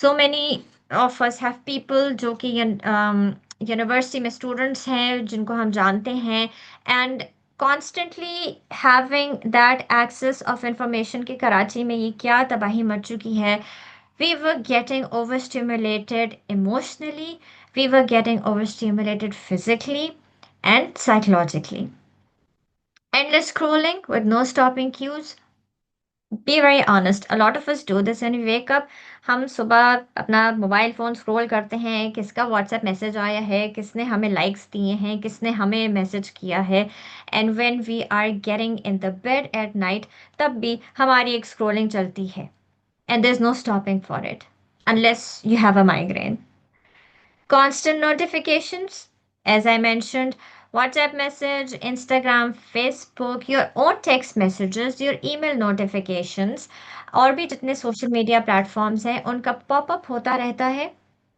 So many of us have people जो कि university में स्टूडेंट्स हैं जिनको हम जानते हैं, and constantly having that access of information कि कराची में ये क्या तबाही मच चुकी है. We were getting overstimulated emotionally, we were getting overstimulated physically and psychologically. Endless scrolling with no stopping cues. Be very honest, a lot of us do this when we wake up. हम सुबह अपना mobile phone scroll करते हैं, किसका WhatsApp message आया है, किसने हमें लाइक्स दिए हैं, किसने हमें मैसेज किया है. And when we are getting in the bed at night, तब भी हमारी एक स्क्रॉलिंग चलती है. And there's no stopping for it unless you have a migraine. Constant notifications, as I mentioned, WhatsApp message, Instagram, Facebook, your own text messages, your email notifications, और भी जितने social media platforms हैं उनका popup होता रहता है.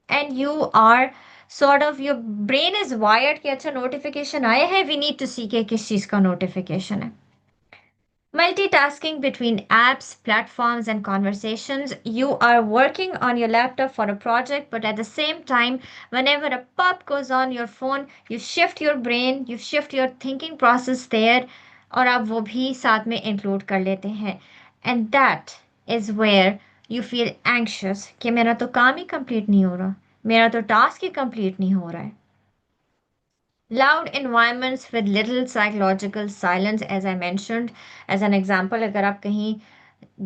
And you are sort of your brain is wired कि अच्छा नोटिफिकेशन आया है, वी नीड टू सी के किस चीज़ का नोटिफिकेशन है. Multitasking between apps, platforms, and conversations. You are working on your laptop for a project, but at the same time, whenever a pop goes on your phone, you shift your brain, you shift your thinking process there, और आप वो भी साथ में include कर लेते हैं. And that is where you feel anxious कि मेरा तो काम ही complete नहीं हो रहा, मेरा तो task ही complete नहीं हो रहा है. Loud environments with little psychological silence, as I mentioned. As an example, अगर आप कहीं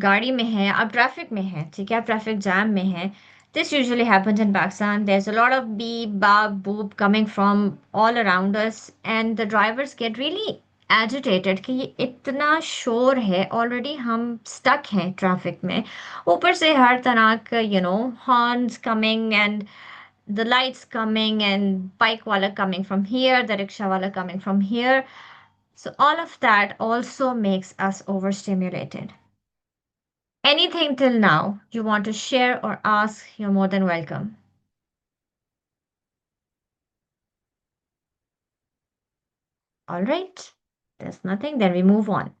गाड़ी में हैं, आप ट्रैफिक में हैं, ठीक है, आप ट्रैफिक जैम में हैं. This usually happens in Pakistan. There's a lot of beep, bap, boop coming from all around us, and the drivers get really agitated कि ये इतना शोर है, ऑलरेडी हम stuck हैं ट्रैफिक में, ऊपर से हर तरह का horns coming and the lights coming and bike wala coming from here, the rickshaw wala coming from here. So all of that also makes us overstimulated. Anything till now you want to share or ask, you're more than welcome. All right, there's nothing, then we move on.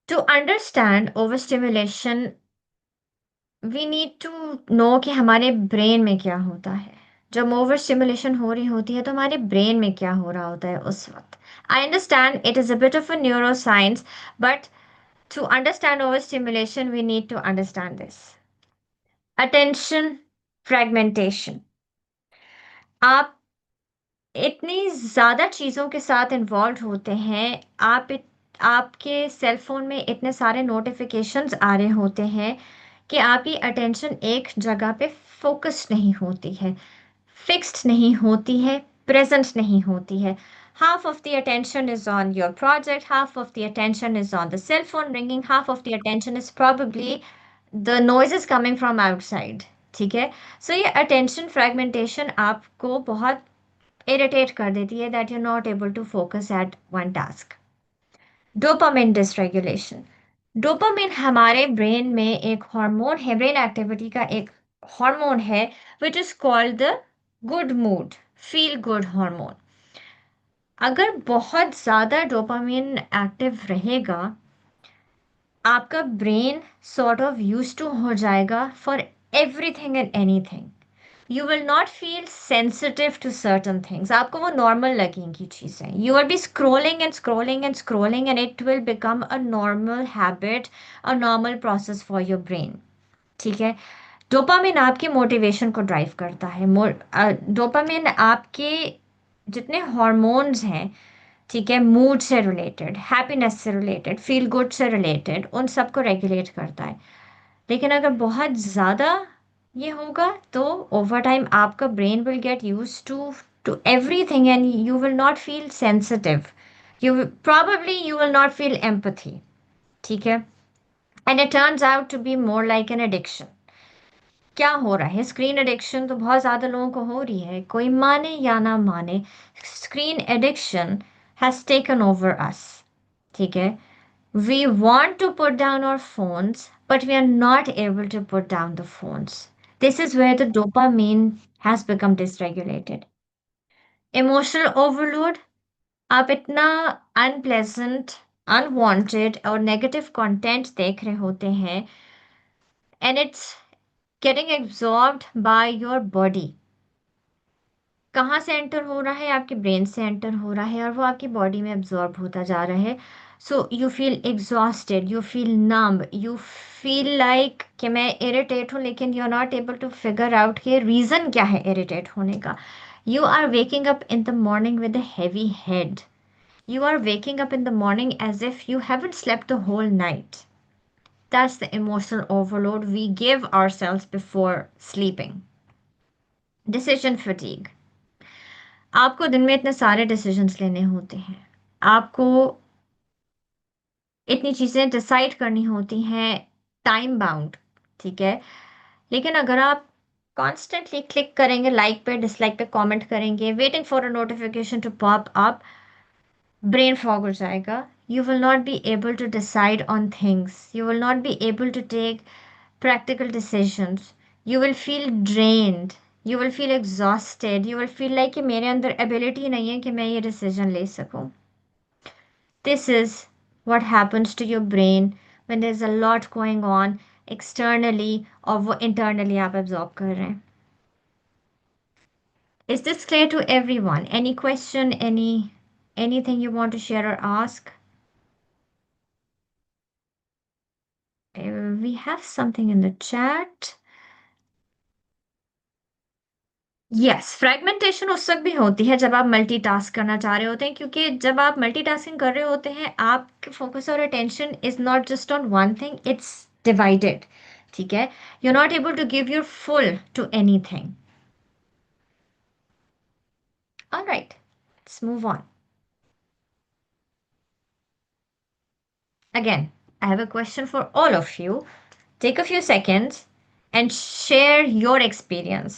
To understand overstimulation, we need to know कि हमारे brain में क्या होता है. जब over stimulation हो रही होती है तो हमारे ब्रेन में क्या हो रहा होता है उस वक्त. I understand it is a bit of a neuroscience, but to understand overstimulation we need to understand this. Attention fragmentation. आप इतनी ज़्यादा चीज़ों के साथ इन्वॉल्व होते हैं, आपके सेल फोन में इतने सारे नोटिफिकेशंस आ रहे होते हैं कि आपकी अटेंशन एक जगह पे फोकस्ड नहीं होती है, फिक्स्ड नहीं होती है, प्रेजेंट नहीं होती है. Half of the attention is on your project, half of the attention is on the cell phone ringing, half of the attention is probably the noises coming from outside. ठीक है. सो ये attention fragmentation आपको बहुत irritate कर देती है, that you not able to focus at one task. Dopamine dysregulation. Dopamine हमारे brain में एक हार्मोन है, ब्रेन एक्टिविटी का एक हार्मोन है, which is called the good mood feel good hormone. अगर बहुत ज़्यादा डोपामिन एक्टिव रहेगा, आपका brain sort of use to हो जाएगा for everything and anything. You will not feel sensitive to certain things. आपको वो नॉर्मल लगेंगी चीज़ें. You will be scrolling and scrolling and scrolling and it will become a normal habit, a normal process for your brain. ठीक है. Dopamine आपके motivation को drive करता है. डोपामिन आपके जितने हॉर्मोन्स हैं, ठीक है, मूड से रिलेटेड, हैप्पीनेस से रिलेटेड, फील गुड से रिलेटेड, उन सबको रेगुलेट करता है. लेकिन अगर बहुत ज़्यादा ये होगा तो ओवर टाइम आपका brain will get use to everything and you will not feel sensitive. You will not feel empathy. ठीक है. And it turns out to be more like an addiction. क्या हो रहा है? स्क्रीन एडिक्शन तो बहुत ज़्यादा लोगों को हो रही है, कोई माने या ना माने. Screen addiction has taken over us. ठीक है. We want to put down our phones, but we are not able to put down the phones. This is where the dopamine has become dysregulated. Emotional overload. आप इतना unpleasant, unwanted और negative content देख रहे होते हैं and it's getting absorbed by your body. कहाँ से enter हो रहा है? आपके ब्रेन से एंटर हो रहा है और वो आपकी बॉडी में एब्जॉर्ब होता जा रहा है. So you feel exhausted, you feel numb, you feel like कि मैं इरिटेट हूँ, लेकिन you are not able to figure out कि रीज़न क्या है इरिटेट होने का. You are waking up in the morning with a heavy head. You are waking up in the morning as if you haven't slept the whole night. That's the emotional overload we give ourselves before sleeping. Decision fatigue. आपको दिन में इतने सारे decisions लेने होते हैं. आपको इतनी चीजें डिसाइड करनी होती हैं, टाइम बाउंड. ठीक है. लेकिन अगर आप कॉन्स्टेंटली क्लिक करेंगे लाइक पे, डिसलाइक पे, कमेंट करेंगे, waiting for a notification to pop up, brain fog हो जाएगा. You will not be able to decide on things. You will not be able to take practical decisions. You will feel drained. You will feel exhausted. You will feel like कि मेरे अंदर ability नहीं है कि मैं ये decision ले सकूं. This is what happens to your brain when there's a lot going on externally और वो internally आप absorb कर रहे हैं. Is this clear to everyone? Any question? Anything you want to share or ask? We have something in the chat. Yes, fragmentation उस वक्त भी होती है जब आप मल्टीटास्क करना चाह रहे होते हैं, क्योंकि जब आप मल्टीटास्किंग कर रहे होते हैं आपके फोकस और attention is not just on one thing, it's divided. ठीक है. You are not able to give your full to anything. Alright, let's move on. Again, I have a question for all of you. Take a few seconds and share your experience.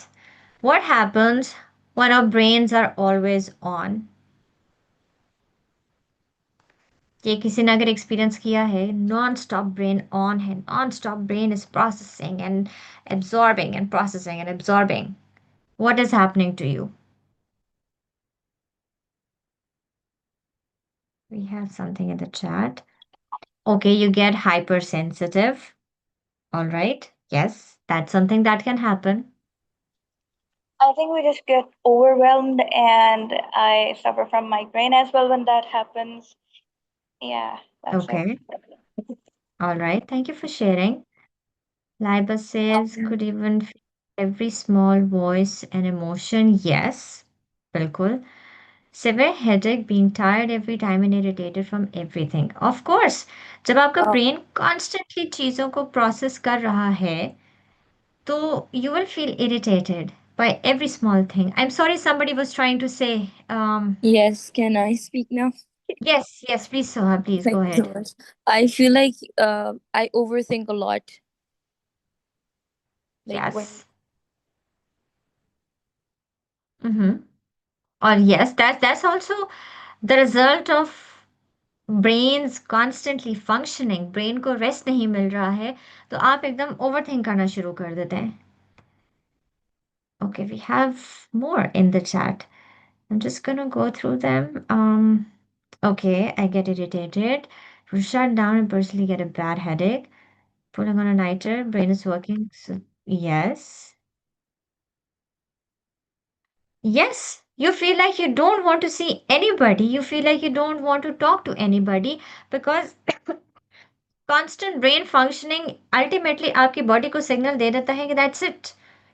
What happens when our brains are always on? ये किसी ने अगर experience किया है, non stop brain on है, non stop brain is processing and absorbing and processing and absorbing. What is happening to you? We have something in the chat. Okay, you get hypersensitive. All right. Yes, that's something that can happen. I think we just get overwhelmed, and I suffer from migraine as well when that happens. Yeah, that's it. Okay. All right. Thank you for sharing. Liba says, could even feel every small voice and emotion. Yes, bilkul. Severe headache, being tired every time and irritated from everything. Of course, जब आपका Oh, brain constantly चीज़ों को process कर रहा है, तो you will feel irritated by every small thing. I'm sorry, somebody was trying to say, Yes, can I speak now? yes, yes, please, Soha, please Thank go you so ahead. much. I feel like I overthink a lot. Like when Yes. Mm-hmm. Or yes, that's also the result of brains constantly functioning. Brain को rest नहीं मिल रहा है, तो आप एकदम over think करना शुरू कर देते हैं. Okay, we have more in the chat. I'm just gonna go through them. Okay, I get irritated, shut down, and personally get a bad headache. Pulling on a nighter, brain is working. So, yes. Yes, you feel like you don't want to see anybody. You feel like you don't want to talk to anybody because constant brain functioning ultimately आपकी body को signal दे देता है कि that's it.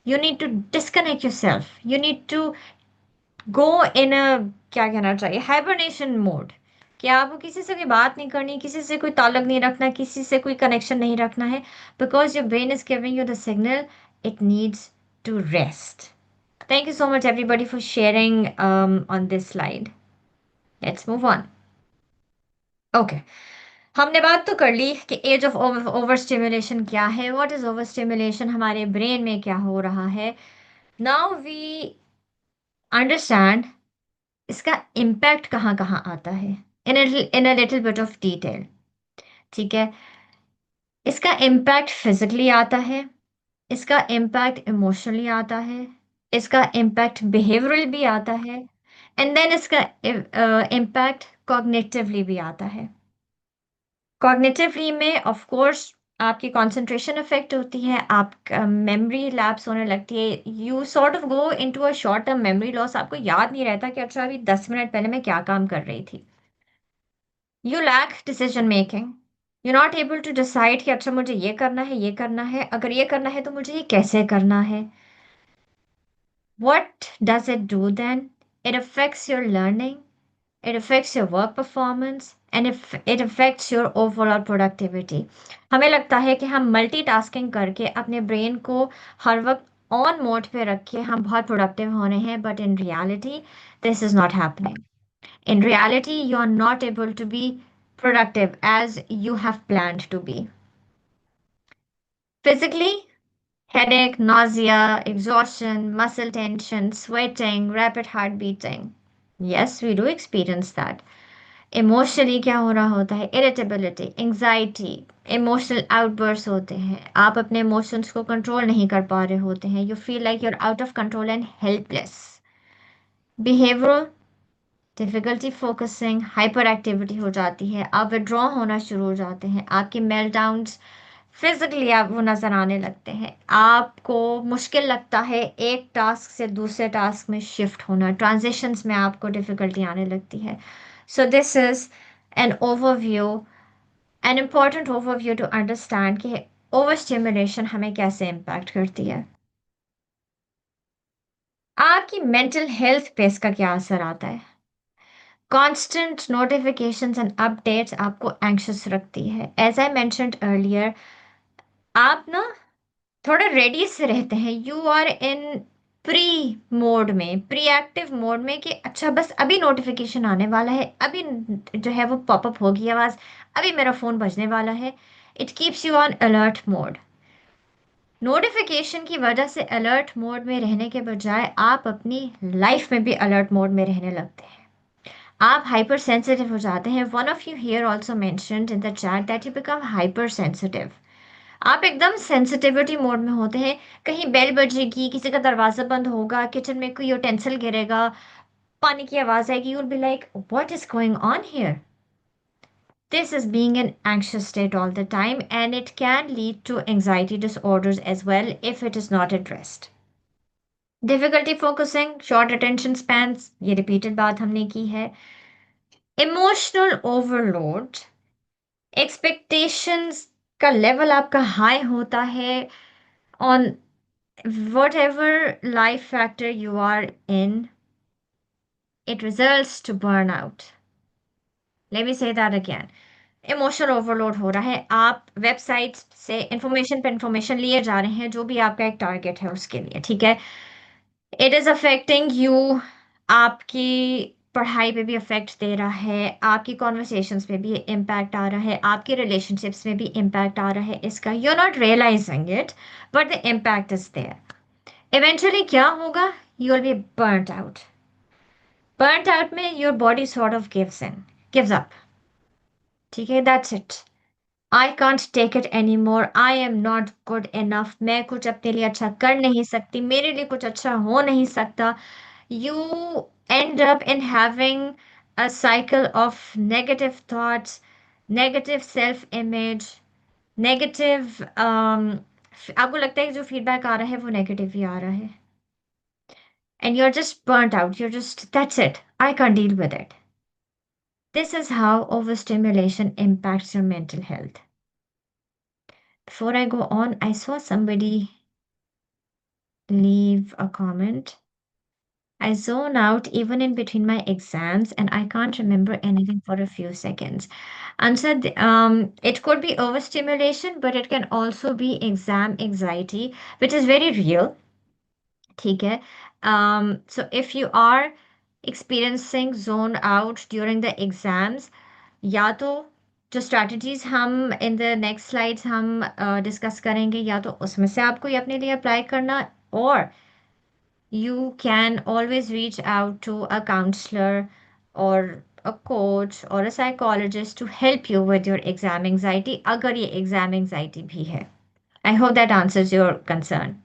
You need to disconnect yourself. You need to go in a, क्या कहना चाहिए, hibernation mode. कि आपको किसी से कोई बात नहीं करनी, किसी से कोई ताल्लुक नहीं रखना, किसी से कोई कनेक्शन नहीं रखना है, because your brain is giving you the signal it needs to rest. Thank you so much, everybody, for sharing on this slide. Let's move on. Okay. हमने बात तो कर ली कि एज ऑफ ओवर स्टिमुलेशन क्या है, व्हाट इज ओवर स्टिमुलेशन, हमारे brain में क्या हो रहा है. नाउ वी अंडरस्टैंड इसका इम्पैक्ट कहाँ कहाँ आता है in a little bit of detail. ठीक है. इसका इम्पैक्ट फिजिकली आता है, इसका इम्पैक्ट इमोशनली आता है, इसका इम्पैक्ट बिहेवियरल भी आता है, एंड देन इसका इम्पैक्ट कॉग्निटिवली भी आता है. कॉग्निटिवली में ऑफ कोर्स आपकी कंसंट्रेशन अफेक्ट होती है, आप मेमोरी लैप्स होने लगती है, you sort of go into a short term memory loss. आपको याद नहीं रहता कि अच्छा अभी 10 मिनट पहले मैं क्या काम कर रही थी। You lack decision making, you not able to decide कि अच्छा मुझे ये करना है, ये करना है, अगर ये करना है तो मुझे ये कैसे करना है। What does it do then? It affects your learning, it affects your work performance, and if it affects your overall productivity. हमें लगता है कि हम मल्टीटास्किंग करके अपने ब्रेन को हर वक्त ऑन मोड पे रख के हम बहुत प्रोडक्टिव हो रहे हैं, but in reality this is not happening. In reality, you are not able to be productive as you have planned to be. Physically, headache, nausea, exhaustion, muscle tension, sweating, rapid heart beating. Yes, we do experience that. Emotionally क्या हो रहा होता है? Irritability, anxiety, emotional outbursts होते हैं. आप अपने emotions को control नहीं कर पा रहे होते हैं. You feel like you're out of control and helpless. Behavioral difficulty focusing, hyper activity हो जाती है, आप विड्रॉ होना शुरू हो जाते हैं, आपके मेल्टडाउन्स फिजिकली आप वो नजर आने लगते हैं, आपको मुश्किल लगता है एक टास्क से दूसरे टास्क में शिफ्ट होना, ट्रांजिशंस में आपको डिफिकल्टी आने लगती है. So this is an overview, an important overview to understand कि ओवर स्टिमुलेशन हमें कैसे इम्पैक्ट करती है. आपकी मेंटल हेल्थ पे इसका क्या असर आता है? Constant notifications and updates आपको anxious रखती है. As I mentioned earlier, आप ना थोड़ा रेडी से रहते हैं. You are in pre mode में, प्री एक्टिव मोड में कि अच्छा बस अभी नोटिफिकेशन आने वाला है, अभी जो है वो पॉपअप होगी आवाज, अभी मेरा फोन बजने वाला है. It keeps you on alert mode. Notification की वजह से अलर्ट मोड में रहने के बजाय आप अपनी लाइफ में भी अलर्ट मोड में रहने लगते हैं. आप हाइपर सेंसिटिव हो जाते हैं. One of you here also mentioned in the chat that you become hyper sensitive. आप एकदम सेंसिटिविटी मोड में होते हैं. कहीं बेल बजेगी, किसी का दरवाजा बंद होगा, किचन में कोई यूटेंसिल गिरेगा, पानी की आवाज आएगी, you will be like what is going on here. This is being an anxious state all the time, and it can lead to anxiety disorders as well if it is not addressed. Difficulty focusing, short attention spans, ये repeated बात हमने की है. Emotional overload, expectations का level आपका high होता है on whatever life factor you are in, it results to burnout. Let me say that again. Emotional overload हो रहा है, आप वेबसाइट से इंफॉर्मेशन पे इंफॉर्मेशन लिए जा रहे हैं, जो भी आपका एक टारगेट है उसके लिए, ठीक है. इट इज अफेक्टिंग यू, आपकी पढ़ाई पे भी अफेक्ट दे रहा है, आपकी कॉन्वर्सेशंस पे भी इम्पैक्ट आ रहा है, आपके रिलेशनशिप्स में भी इम्पैक्ट आ रहा है इसका. You are not realizing it, but the impact is there. Eventually क्या होगा? You will be burned out. Burned out में your body sort of gives up. ठीक है, that's it. I can't take it any more, I am not good enough, मैं कुछ अपने लिए अच्छा कर नहीं सकती, मेरे लिए कुछ अच्छा हो नहीं सकता. You end up in having a cycle of negative thoughts, negative self-image, negative आपको लगता है कि जो फीडबैक आ रहा है वो नेगेटिव ही आ रहा है. And you're just burnt out. You're just, that's it. I can't deal with it. This is how overstimulation impacts your mental health. Before I go on, I saw somebody leave a comment. I zone out even in between my exams and I can't remember anything for a few seconds. Answer, it could be overstimulation, but it can also be exam anxiety, which is very real. ठीक है. So if you are experiencing zone out during the exams, या तो जो strategies हम in the next slides हम discuss करेंगे, या तो उसमें से आपको ये अपने लिए अप्लाई करना, और you can always reach out to a counselor or a coach or a psychologist to help you with your exam anxiety, अगर ये exam anxiety भी है. I hope that answers your concern.